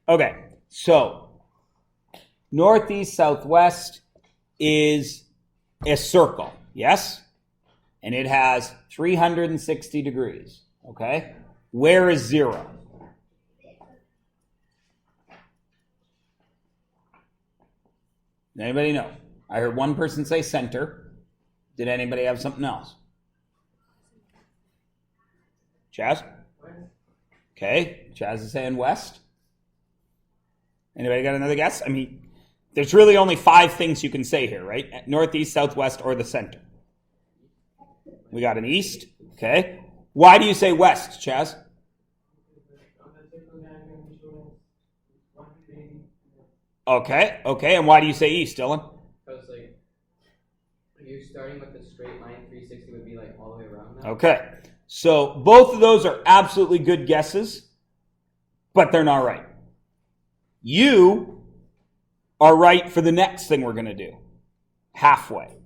Okay, so northeast, southwest is a circle, yes? And it has 360 degrees, okay? Where is 0? Anybody know? I heard one person say center. Did anybody have something else? Chaz? Okay, Chaz is saying west. Anybody got another guess? I mean, there's really only 5 things you can say here, right? Northeast, southwest, or the center. We got an east, okay. Why do you say west, Chaz? Okay, and why do you say east, Dylan? Because, like, if you're starting with a straight line, 360 would be, like, all the way around that. Okay, so both of those are absolutely good guesses, but they're not right. You are right for the next thing we're going to do, halfway.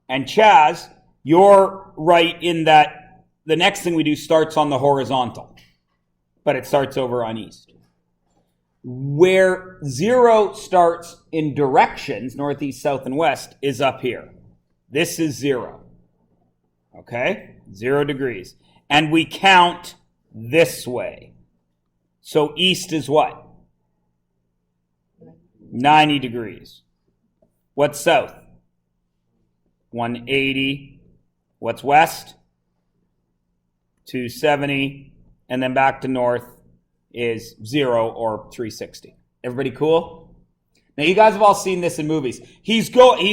And Chaz, you're right in that the next thing we do starts on the horizontal, but it starts over on east. Where 0 starts in directions, northeast, south, and west, is up here. This is 0. Okay? 0 degrees. And we count this way. So east is what? 90 degrees. What's south? 180. What's west? 270. And then back to north is 0 or 360. Everybody cool? Now you guys have all seen this in movies. He's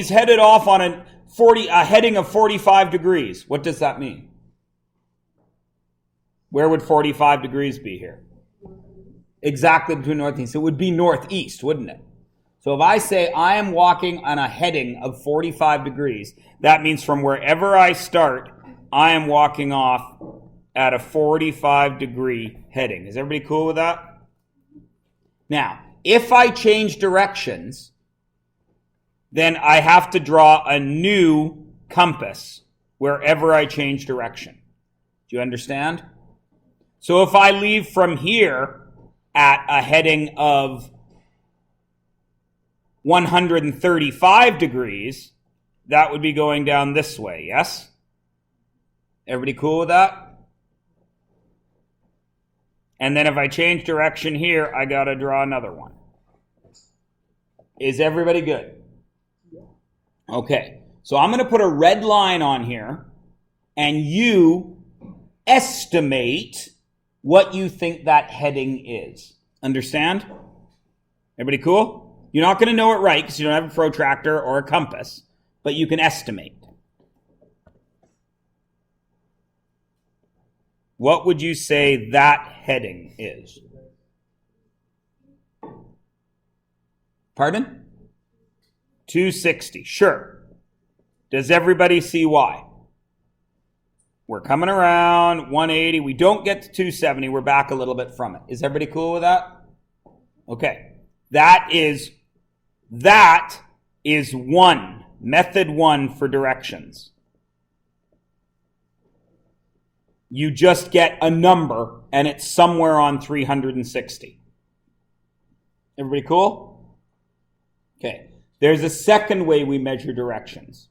headed off on a heading of 45 degrees. What does that mean? Where would 45 degrees be here? Exactly between north and east. It would be northeast, wouldn't it? So if I say I am walking on a heading of 45 degrees, that means from wherever I start, I am walking off at a 45 degree heading. Is everybody cool with that? Now, if I change directions, then I have to draw a new compass wherever I change direction. Do you understand? So if I leave from here at a heading of 135 degrees, that would be going down this way, yes? Everybody cool with that? And then if I change direction here, I got to draw another one. Is everybody good? Okay, so I'm going to put a red line on here, and you estimate what you think that heading is. Understand? Everybody cool? You're not going to know it right because you don't have a protractor or a compass, but you can estimate. What would you say that heading is? Pardon? 260. Sure. Does everybody see why? We're coming around 180. We don't get to 270. We're back a little bit from it. Is everybody cool with that? Okay. That is one. Method 1 for directions. You just get a number, and it's somewhere on 360. Everybody cool? Okay. There's a second way we measure directions,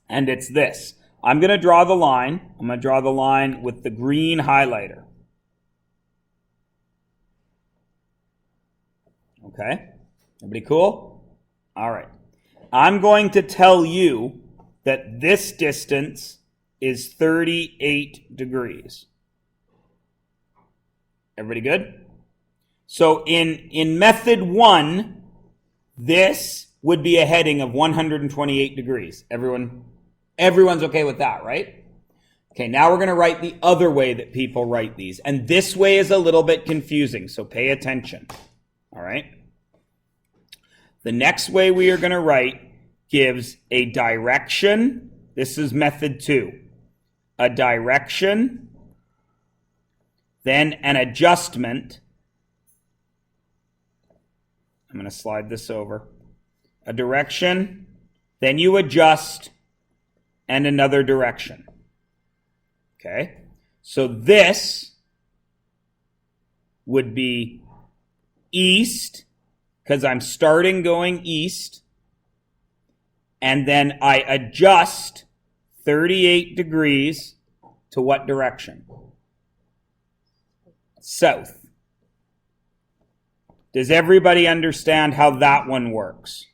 and it's this. I'm going to draw the line. I'm going to draw the line with the green highlighter. Okay? Everybody cool? All right. I'm going to tell you that this distance is 38 degrees. Everybody good? So in method 1, this would be a heading of 128 degrees. Everyone's okay with that, right? Okay, now we're going to write the other way that people write these. And this way is a little bit confusing, so pay attention. All right? The next way we are going to write gives a direction. This is method 2. A direction, then an adjustment. I'm going to slide this over. A direction, then you adjust, and another direction. Okay? So this would be east, because I'm starting going east, and then I adjust 38 degrees to what direction? South. Does everybody understand how that one works?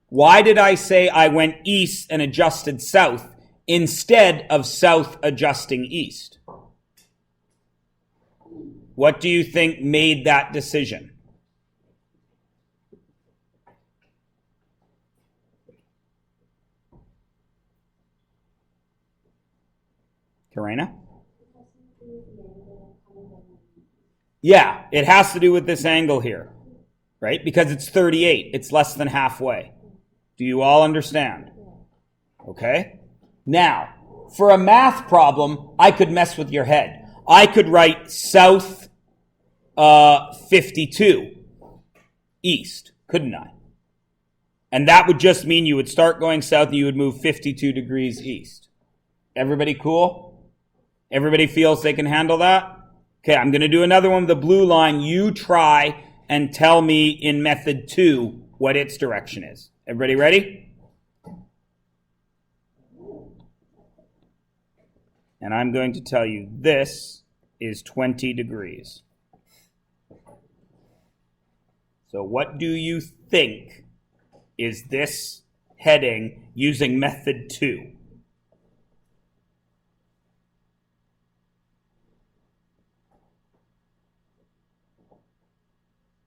Why did I say I went east and adjusted south instead of south adjusting east? What do you think made that decision? Karina? Yeah, it has to do with this angle here, right? Because it's 38. It's less than halfway. Do you all understand? Okay. Now, for a math problem, I could mess with your head. I could write south 52 east, couldn't I? And that would just mean you would start going south and you would move 52 degrees east. Everybody cool? Everybody feels they can handle that? Okay, I'm going to do another one with the blue line. You try and tell me in method 2 what its direction is. Everybody ready? And I'm going to tell you this is 20 degrees. So what do you think is this heading using method 2?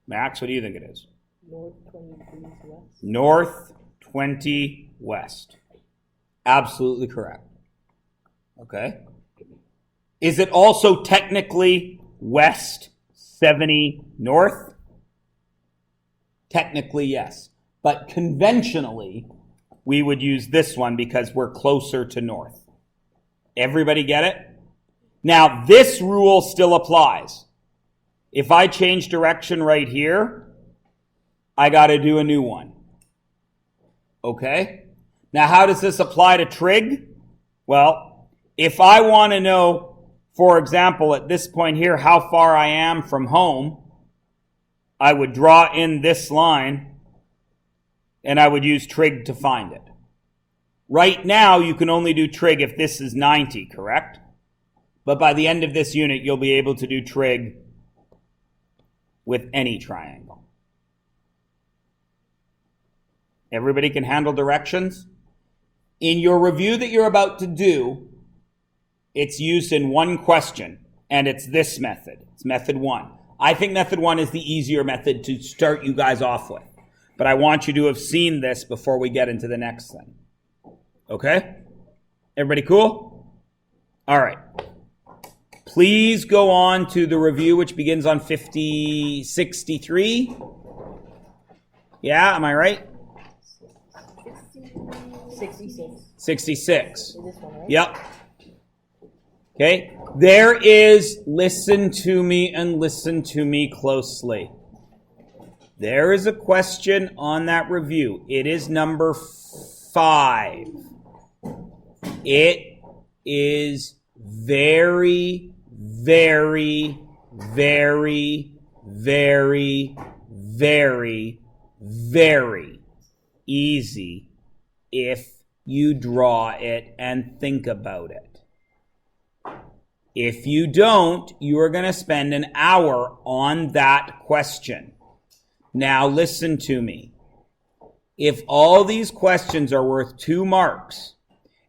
Max, what do you think it is? North 20 degrees west. North 20 west. Absolutely correct. Okay. Is it also technically west 70 north? Technically, yes. But conventionally, we would use this one because we're closer to north. Everybody get it? Now, this rule still applies. If I change direction right here, I got to do a new one. Okay? Now, how does this apply to trig? Well, if I want to know, for example, at this point here, how far I am from home, I would draw in this line, and I would use trig to find it. Right now, you can only do trig if this is 90, correct? But by the end of this unit, you'll be able to do trig with any triangle. Everybody can handle directions? In your review that you're about to do, it's used in one question, and it's this method. It's method 1. I think method 1 is the easier method to start you guys off with. But I want you to have seen this before we get into the next thing. Okay? Everybody cool? All right. Please go on to the review, which begins on 63. Yeah, am I right? 66. 66. Is this one, right? Yep. Okay. There is, listen to me and listen to me closely. There is a question on that review. It is number 5. It is very, very, very, very, very, very easy if you draw it and think about it. If you don't, you are going to spend an hour on that question. Now listen to me. If all these questions are worth 2 marks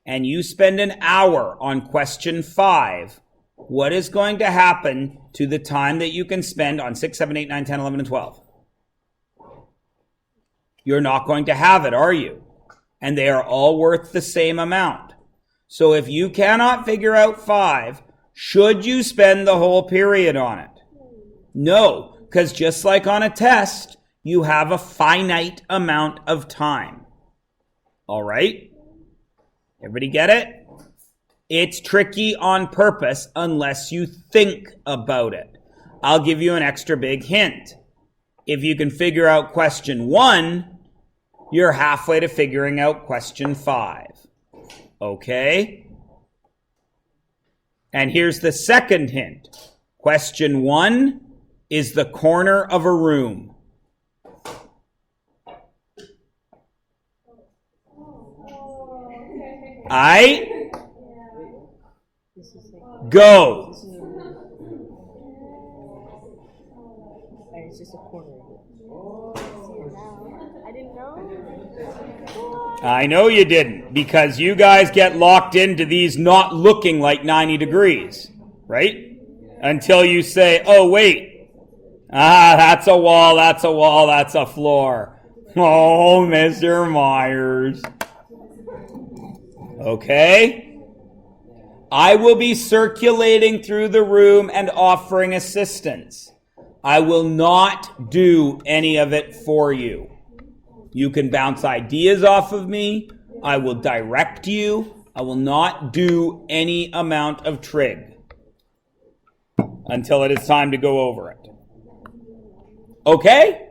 and you spend an hour on question 5, what is going to happen to the time that you can spend on 6, 7, 8, 9, 10, 11, and 12? You're not going to have it, are you? And they are all worth the same amount. So if you cannot figure out 5, should you spend the whole period on it? No, because just like on a test, you have a finite amount of time. All right? Everybody get it? It's tricky on purpose unless you think about it. I'll give you an extra big hint. If you can figure out question 1, you're halfway to figuring out question 5. Okay? And here's the second hint. Question 1 is the corner of a room. I This is like, go. this is a room. And it's just a corner. I didn't know. I know you didn't, because you guys get locked into these not looking like 90 degrees, right? Until you say, oh, wait. That's a wall, that's a wall, that's a floor. Oh, Mr. Myers. Okay. I will be circulating through the room and offering assistance. I will not do any of it for you. You can bounce ideas off of me. I will direct you. I will not do any amount of trig until it is time to go over it. Okay?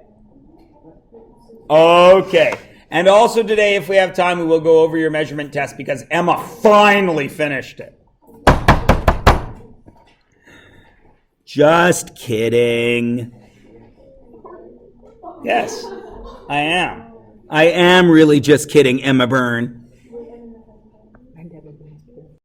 Okay. And also today, if we have time, we will go over your measurement test because Emma finally finished it. Just kidding. Yes, I am. I am really just kidding, Emma Byrne.